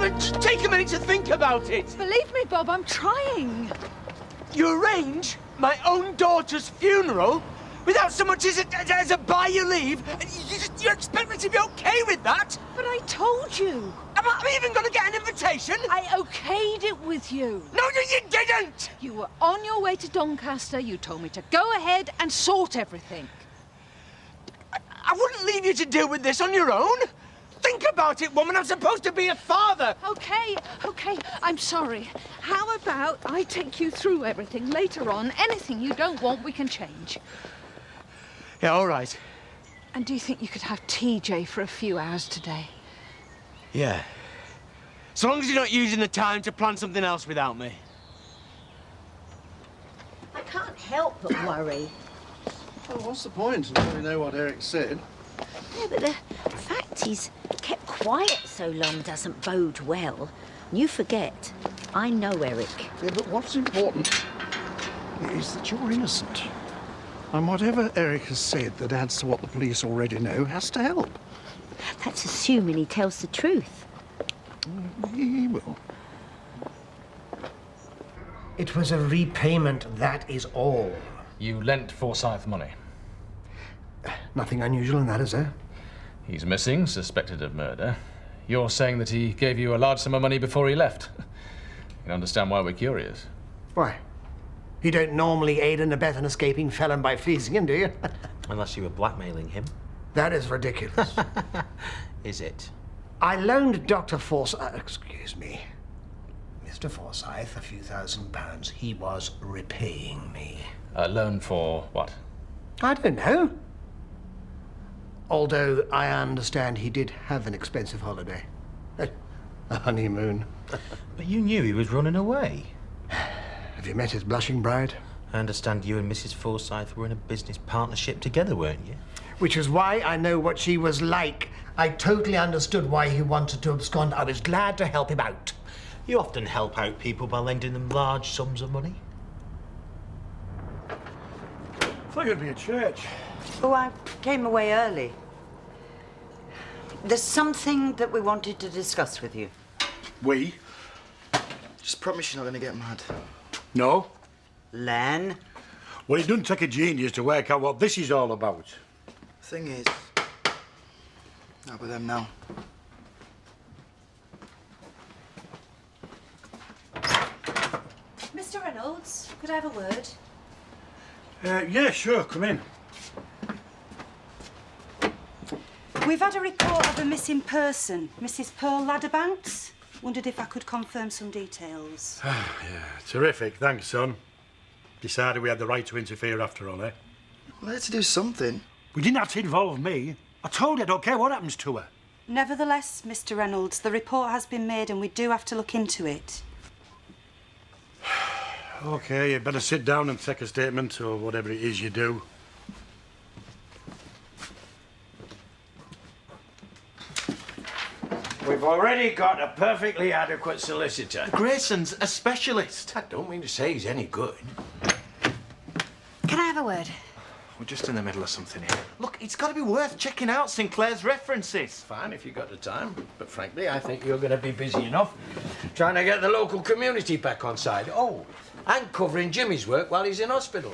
take a minute to think about it. Believe me, Bob, I'm trying. You arrange my own daughter's funeral without so much as a buy you leave? You expect me to be okay with that? But I told you. Am I even going to get an invitation? I okayed it with you. No, you didn't! You were on your way to Doncaster. You told me to go ahead and sort everything. I wouldn't leave you to deal with this on your own. Think about it, woman. I'm supposed to be a father. Okay, I'm sorry. How about I take you through everything later on? Anything you don't want, we can change. Yeah, all right. And do you think you could have TJ for a few hours today? Yeah. So long as you're not using the time to plan something else without me. I can't help but worry. Well, what's the point until we know what Eric said? Yeah, but the fact he's kept quiet so long doesn't bode well. You forget, I know Eric. Yeah, but what's important is that you're innocent. And whatever Eric has said that adds to what the police already know has to help. That's assuming he tells the truth. He will. It was a repayment, that is all. You lent Forsyth money. Nothing unusual in that, is there? He's missing, suspected of murder. You're saying that he gave you a large sum of money before he left. You can understand why we're curious. Why? You don't normally aid and abet an escaping felon by fleecing him, do you? Unless you were blackmailing him. That is ridiculous. Is it? I loaned Dr. Forsyth... excuse me. Mr. Forsyth a few £1,000. He was repaying me. A loan for what? I don't know. Although I understand he did have an expensive holiday. A honeymoon. But you knew he was running away. Have you met his blushing bride? I understand you and Mrs. Forsyth were in a business partnership together, weren't you? Which is why I know what she was like. I totally understood why he wanted to abscond. I was glad to help him out. You often help out people by lending them large sums of money. I thought you'd be at church. Oh, I came away early. There's something that we wanted to discuss with you. We? Just promise you're not going to get mad. No. Len? Well, it doesn't take a genius to work out what this is all about. Thing is, not with them now. Mr. Reynolds, could I have a word? Yeah, sure, come in. We've had a report of a missing person, Mrs. Pearl Ladderbanks. Wondered if I could confirm some details. Yeah, terrific. Thanks, son. Decided we had the right to interfere after all, eh? We had to do something. We didn't have to involve me. I told you I don't care what happens to her. Nevertheless, Mr. Reynolds, the report has been made and we do have to look into it. OK, you better sit down and take a statement, or whatever it is you do. We've already got a perfectly adequate solicitor. Grayson's a specialist. I don't mean to say he's any good. Can I have a word? We're just in the middle of something here. Look, it's got to be worth checking out Sinclair's references. Fine if you've got the time, but frankly, I think you're going to be busy enough trying to get the local community back on side. Oh, and covering Jimmy's work while he's in hospital.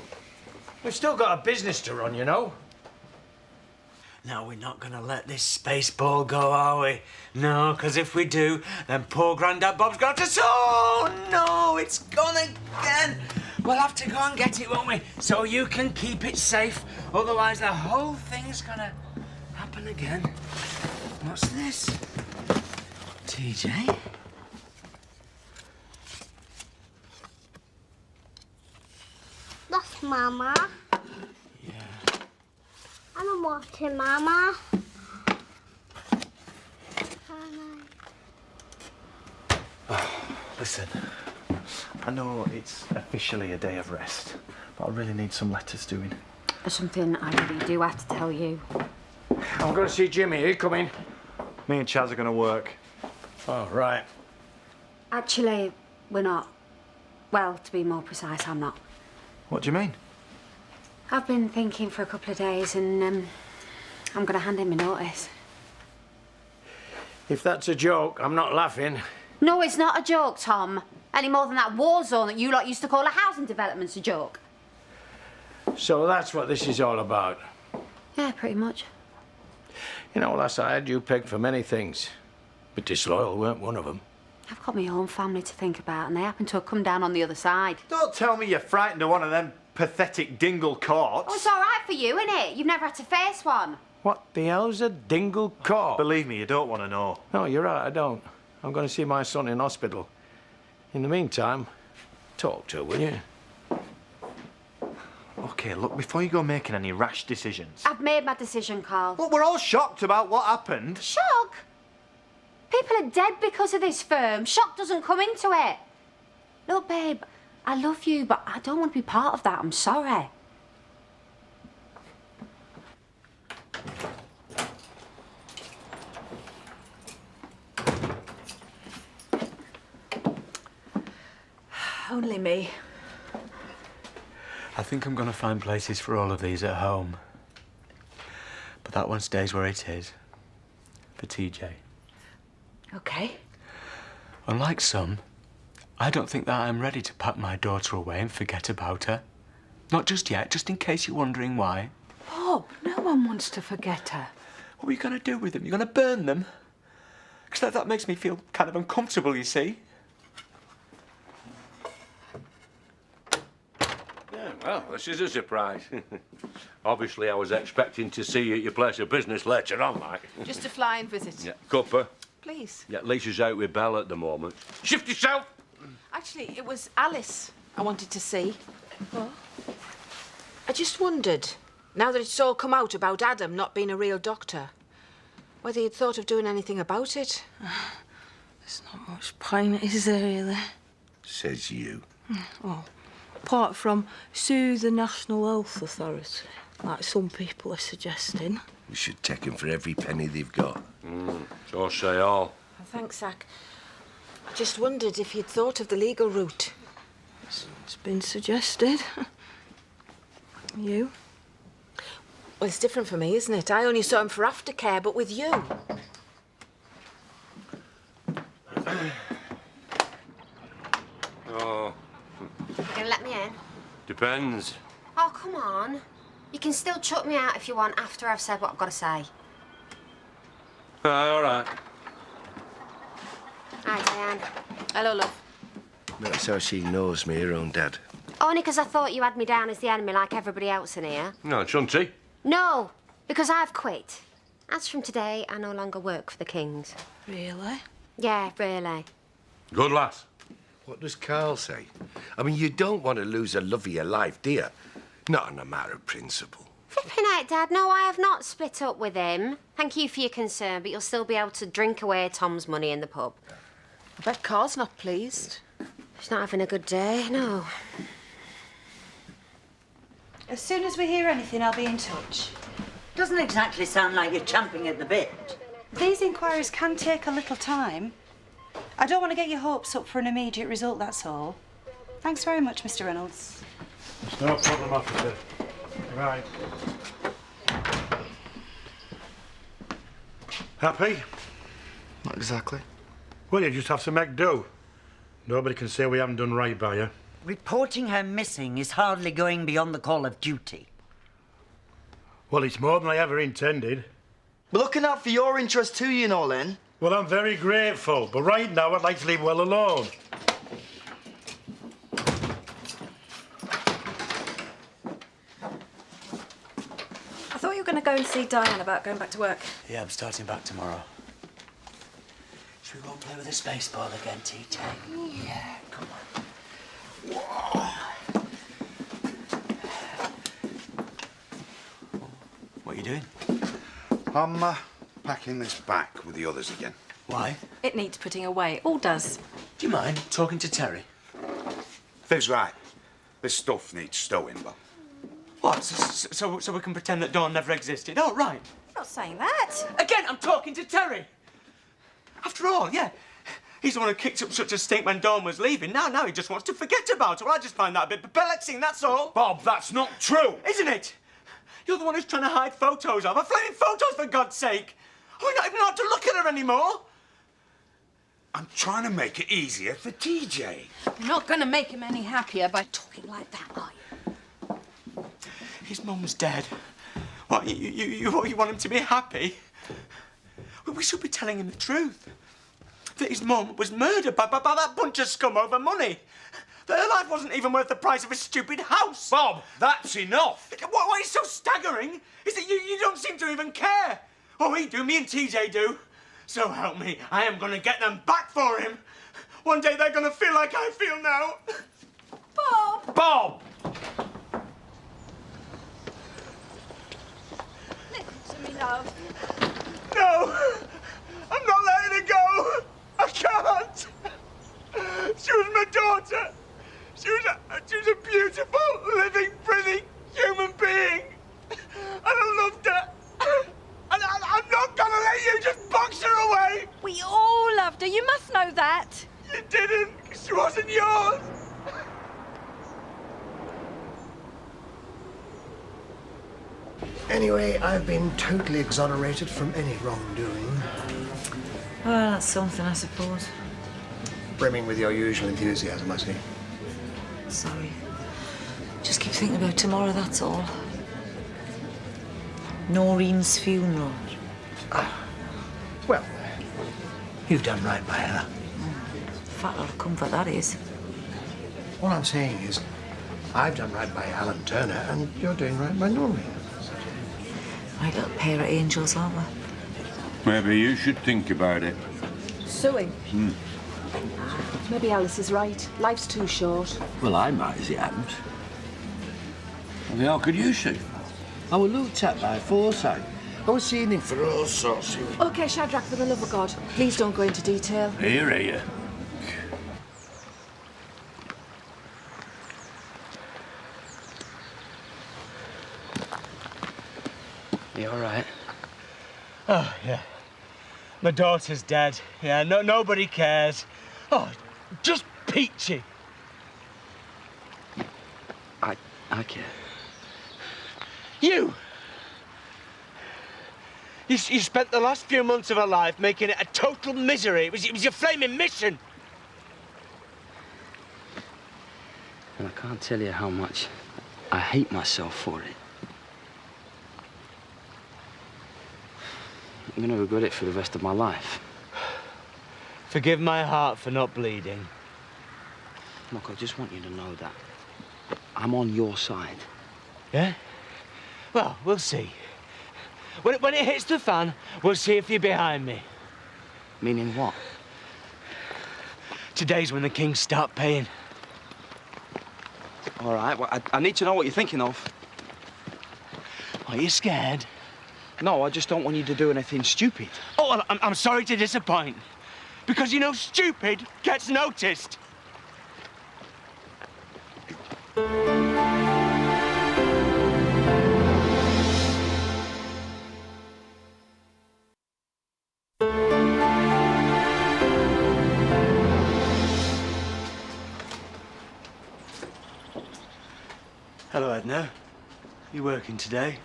We've still got a business to run, you know. No, we're not going to let this space ball go, are we? No, because if we do, then poor Grandad Bob's got to... Oh, no, it's gone again. We'll have to go and get it, won't we? So you can keep it safe. Otherwise, the whole thing's going to happen again. What's this? TJ? That's Mama. Yeah. I'm watching Mama. Listen, I know it's officially a day of rest, but I really need some letters doing. There's something I really do have to tell you. I'm going to see Jimmy. Are you coming? Me and Chaz are going to work. Oh, right. Actually, we're not. Well, to be more precise, I'm not. What do you mean? I've been thinking for a couple of days and I'm going to hand in my notice. If that's a joke, I'm not laughing. No, it's not a joke, Tom. Any more than that war zone that you lot used to call a housing development's a joke. So that's what this is all about. Yeah, pretty much. You know, lass, I had you pegged for many things, but disloyal weren't one of them. I've got my own family to think about, and they happen to have come down on the other side. Don't tell me you're frightened of one of them pathetic dingle courts. Oh, it's all right for you, innit? You've never had to face one. What the hell's a dingle court? Believe me, you don't want to know. No, you're right, I don't. I'm going to see my son in hospital. In the meantime, talk to her, will you? OK, look, before you go making any rash decisions... I've made my decision, Carl. Look, we're all shocked about what happened. Shock? People are dead because of this firm. Shock doesn't come into it. Look, babe, I love you, but I don't want to be part of that. I'm sorry. Only me. I think I'm going to find places for all of these at home. But that one stays where it is. For TJ. OK. Unlike some, I don't think that I'm ready to pack my daughter away and forget about her. Not just yet, just in case you're wondering why. Bob, no one wants to forget her. What are you going to do with them? You're going to burn them? Because that makes me feel kind of uncomfortable, you see. Well, this is a surprise. Obviously, I was expecting to see you at your place of business later on, like. Just a flying visit. Yeah, cuppa. Please. Yeah, Lisa's out with Belle at the moment. Shift yourself! Actually, it was Alice I wanted to see. What? I just wondered, now that it's all come out about Adam not being a real doctor, whether you'd thought of doing anything about it. There's not much point, is there, really? Says you. Well, apart from sue the National Health Authority, like some people are suggesting. We should take them for every penny they've got. So say all. Oh, thanks, Zach. I just wondered if you'd thought of the legal route. It's been suggested. You? Well, it's different for me, isn't it? I only saw him for aftercare, but with you. Oh. You gonna let me in? Depends. Oh, come on. You can still chuck me out if you want after I've said what I've got to say. All right. Hi, Diane. Hello, love. That's how she knows me, her own dad. Only because I thought you had me down as the enemy like everybody else in here. No, shouldn't he? No, because I've quit. As from today, I no longer work for the Kings. Really? Yeah, really. Good lass. What does Carl say? I mean, you don't want to lose a love of your life, do you? Not on a matter of principle. Flipping out, Dad. No, I have not split up with him. Thank you for your concern, but you'll still be able to drink away Tom's money in the pub. I bet Carl's not pleased. He's not having a good day, no. As soon as we hear anything, I'll be in touch. Doesn't exactly sound like you're champing at the bit. These inquiries can take a little time. I don't want to get your hopes up for an immediate result, that's all. Thanks very much, Mr. Reynolds. It's no problem, officer. Right. Happy? Not exactly. Well, you just have to make do. Nobody can say we haven't done right by you. Reporting her missing is hardly going beyond the call of duty. Well, it's more than I ever intended. We're looking out for your interest too, you know, Len. Well, I'm very grateful, but right now I'd like to leave well alone. I thought you were going to go and see Diane about going back to work. Yeah, I'm starting back tomorrow. Should we go and play with a space ball again, TJ? Yeah, come on. What are you doing? I'm packing this back with the others again. Why? It needs putting away. It all does. Do you mind talking to Terry? Viv's right. This stuff needs stowing, but... What? So we can pretend that Dawn never existed? Oh, right. I'm not saying that. Again, I'm talking to Terry. After all, yeah. He's the one who kicked up such a stink when Dawn was leaving. Now he just wants to forget about her. Well, I just find that a bit perplexing, that's all. Bob, that's not true. Isn't it? You're the one who's trying to hide photos of her. Flaming photos, for God's sake. Are we not even allowed to look at her anymore? I'm trying to make it easier for TJ. You're not going to make him any happier by talking like that, are you? His mum's dead. What, you want him to be happy? We should be telling him the truth. That his mum was murdered by that bunch of scum over money. That her life wasn't even worth the price of a stupid house. Bob, that's enough. What is so staggering is that you don't seem to even care. Oh, we do, me and TJ do. So help me, I am going to get them back for him. One day they're going to feel like I feel now. Bob! Bob! Listen to me, love. No! I'm not letting her go! I can't! She was my daughter. She was a beautiful, living, breathing human being. And I loved her. And I'm not gonna let you just box her away! We all loved her. You must know that. You didn't, 'cause she wasn't yours. Anyway, I've been totally exonerated from any wrongdoing. Well, that's something, I suppose. Brimming with your usual enthusiasm, I see. Sorry. Just keep thinking about tomorrow, that's all. Noreen's funeral. Well, you've done right by her. Fat lot of comfort, that is. All I'm saying is, I've done right by Alan Turner, and you're doing right by Noreen. Right little pair of angels, aren't we? Maybe you should think about it. Suing. Maybe Alice is right. Life's too short. Well, I might as it happens. I mean, how could you see? I was looked at by Forsyth. I was seeing him for all sorts of... OK, Shadrach, for the love of God, please don't go into detail. Here. You all right? Oh, yeah. My daughter's dead. Yeah, nobody cares. Oh, just peachy. I care. You spent the last few months of her life making it a total misery. It was your flaming mission. And I can't tell you how much I hate myself for it. I'm gonna regret it for the rest of my life. Forgive my heart for not bleeding. Look, I just want you to know that I'm on your side. Yeah? Well, we'll see. When it hits the fan, we'll see if you're behind me. Meaning what? Today's when the kings start paying. All right, well, I need to know what you're thinking of. Are you scared? No, I just don't want you to do anything stupid. Oh, well, I'm sorry to disappoint. Because, you know, stupid gets noticed. Hello, Edna. You working today?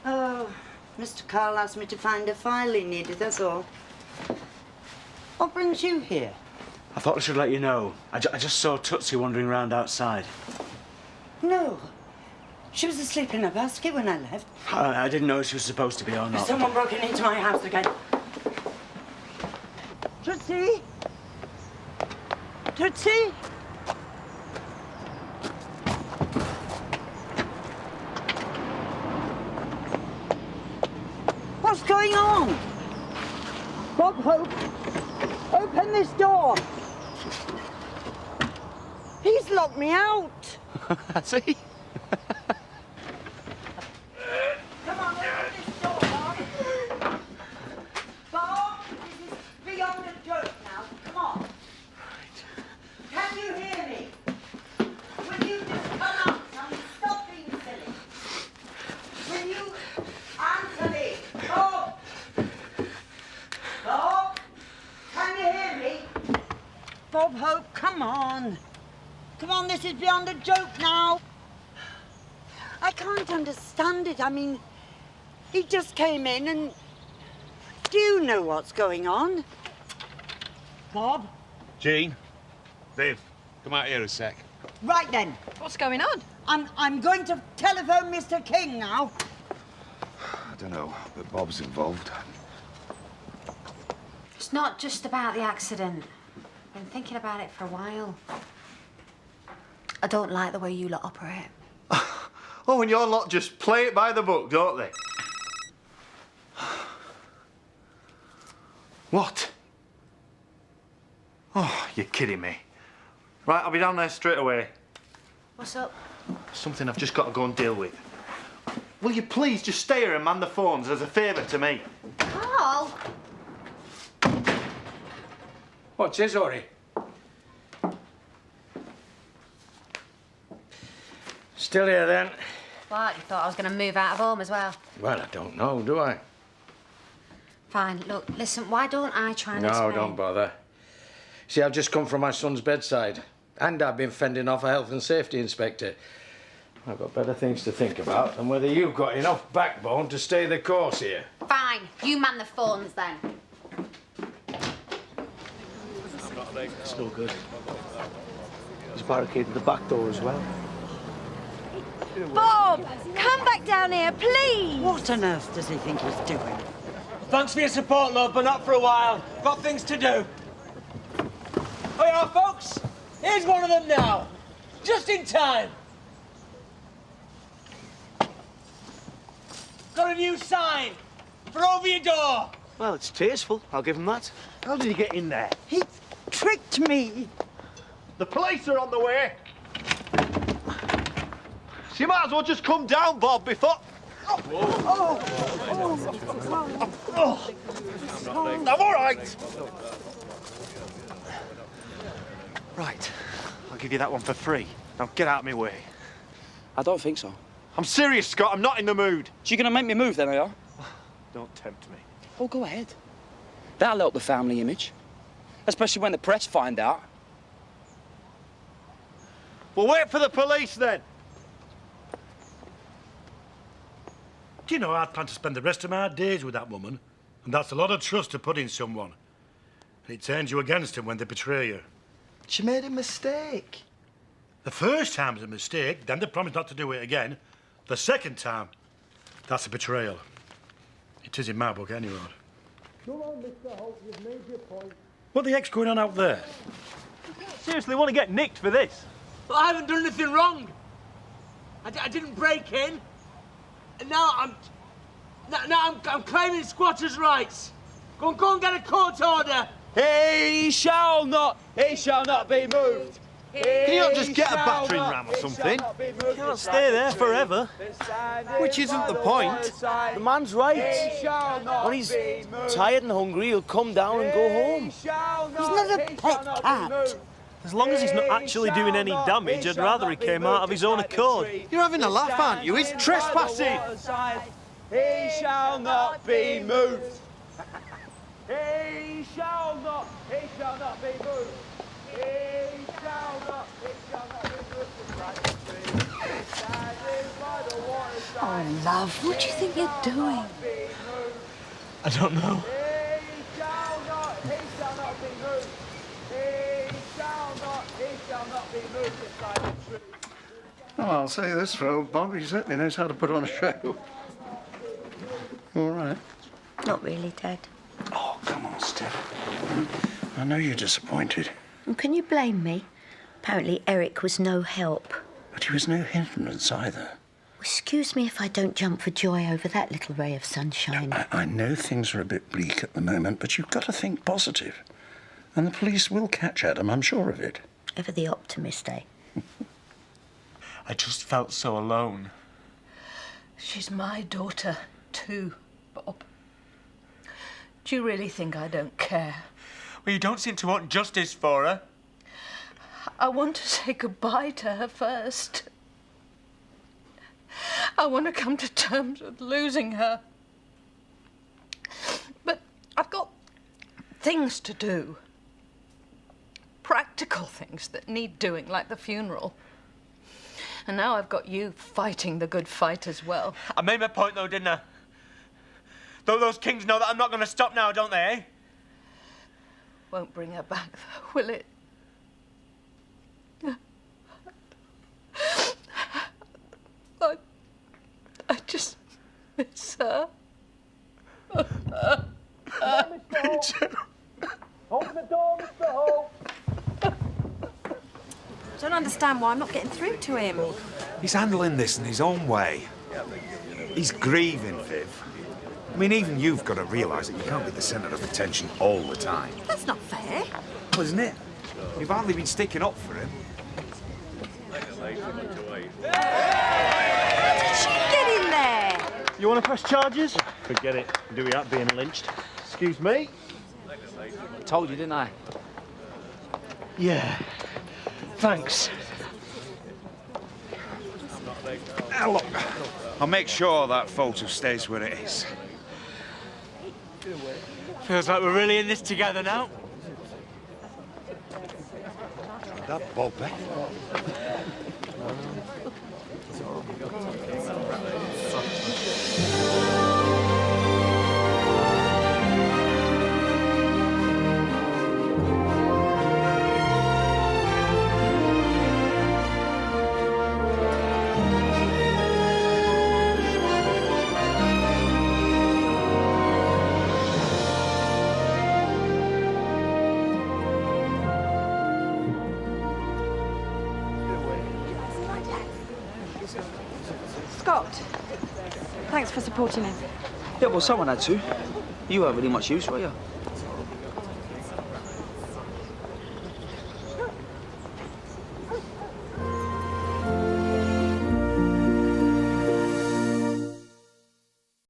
Oh, Mr. Carl asked me to find a file he needed, that's all. What brings you here? I thought I should let you know. I just saw Tootsie wandering around outside. No. She was asleep in her basket when I left. I didn't know if she was supposed to be or not. Someone broke into my house again. Tootsie? Tootsie? What's going on? Bob Hope, open this door. He's locked me out. See? Come on, open this door, Bob. Bob, this is beyond a joke now. Come on. Can you hear me? Will you just come out and stop being silly? Will you answer me? Bob! Bob! Can you hear me? Bob Hope, come on. Come on, this is beyond a joke now. I can't understand it. I mean, he just came in and... Do you know what's going on? Bob? Jean, Viv, come out here a sec. Right then. What's going on? I'm going to telephone Mr. King now. I don't know, but Bob's involved. It's not just about the accident. I've been thinking about it for a while. I don't like the way you lot operate. Oh, and your lot just play it by the book, don't they? What? Oh, you're kidding me. Right, I'll be down there straight away. What's up? Something I've just got to go and deal with. Will you please just stay here and man the phones as a favour to me? Carl! What's his hurry? Still here, then? What, you thought I was going to move out of home as well? Well, I don't know, do I? Fine, look, listen, why don't I try and No, explain? don't bother. See, I've just come from my son's bedside. And I've been fending off a health and safety inspector. I've got better things to think about than whether you've got enough backbone to stay the course here. Fine, you man the phones then. Still good. There's barricaded the back door as well. Bob, come back down here, please. What on earth does he think he's doing? Thanks for your support, love, but not for a while. Got things to do. Oh, yeah, folks. Here's one of them now. Just in time. Got a new sign for over your door. Well, it's tasteful. I'll give him that. How did he get in there? He tricked me. The police are on the way. So you might as well just come down, Bob, before... I'm all right. Right. I'll give you that one for free. Now get out of my way. I don't think so. I'm serious, Scott. I'm not in the mood. So you're going to make me move then, are you? Don't tempt me. Oh, go ahead. That'll help the family image. Especially when the press find out. Well, wait for the police, then. Do you know, I plan to spend the rest of my days with that woman, and that's a lot of trust to put in someone. And it turns you against him when they betray you. She made a mistake. The first time's a mistake, then they promise not to do it again. The second time, that's a betrayal. It is in my book, anyway. Come on, Mr. Holt, you've made your point. What the heck's going on out there? Seriously, want to get nicked for this? Well, I haven't done anything wrong. I didn't break in. And now I'm claiming squatters' rights. Go and get a court order. He shall not be moved. Can you not just get a battering ram or something? You can't stay there forever. Which isn't the point. The man's right. When he's tired and hungry, he'll come down and go home. He's not a pet cat. As long as he's not actually doing any damage, I'd rather he came out of his own accord. You're having a laugh, aren't you? It's trespassing. He shall not be moved. He shall not be moved. He shall not be moved. Oh, love, what do you think you're doing? I don't know. He shall not be moved. He shall not be moved beside the tree. Oh, I'll say this for old Bob, he certainly knows how to put on a show. All right. Not really, Dad. Oh, come on, Steph. I know you're disappointed, And can you blame me? Apparently Eric was no help. but he was no hindrance either. Excuse me if I don't jump for joy over that little ray of sunshine. I know things are a bit bleak at the moment, but you've got to think positive. And the police will catch Adam, I'm sure of it. Ever the optimist, eh? I just felt so alone. She's my daughter, too, Bob. Do you really think I don't care? Well, you don't seem to want justice for her. I want to say goodbye to her first. I want to come to terms with losing her. But I've got things to do. Practical things that need doing, like the funeral. And now I've got you fighting the good fight as well. I made my point, though, didn't I? Though those kings know that I'm not going to stop now, don't they, eh? won't bring her back, though, will it? I just miss her. Me too. Open the door, Mr. Hope. I don't understand why I'm not getting through to him. He's handling this in his own way. He's grieving, Viv. I mean, even you've got to realise that you can't be the centre of attention all the time. That's not fair. Well, isn't it? You've hardly been sticking up for him. How did she get in there? You want to press charges? Forget it. Do without being lynched. Excuse me? I told you, didn't I? Yeah. Thanks. Now, look, I'll make sure that photo stays where it is. Feels like we're really in this together now. That Bob, eh? Scott, thanks for supporting him. Yeah, well, someone had to. You weren't really much use, were you?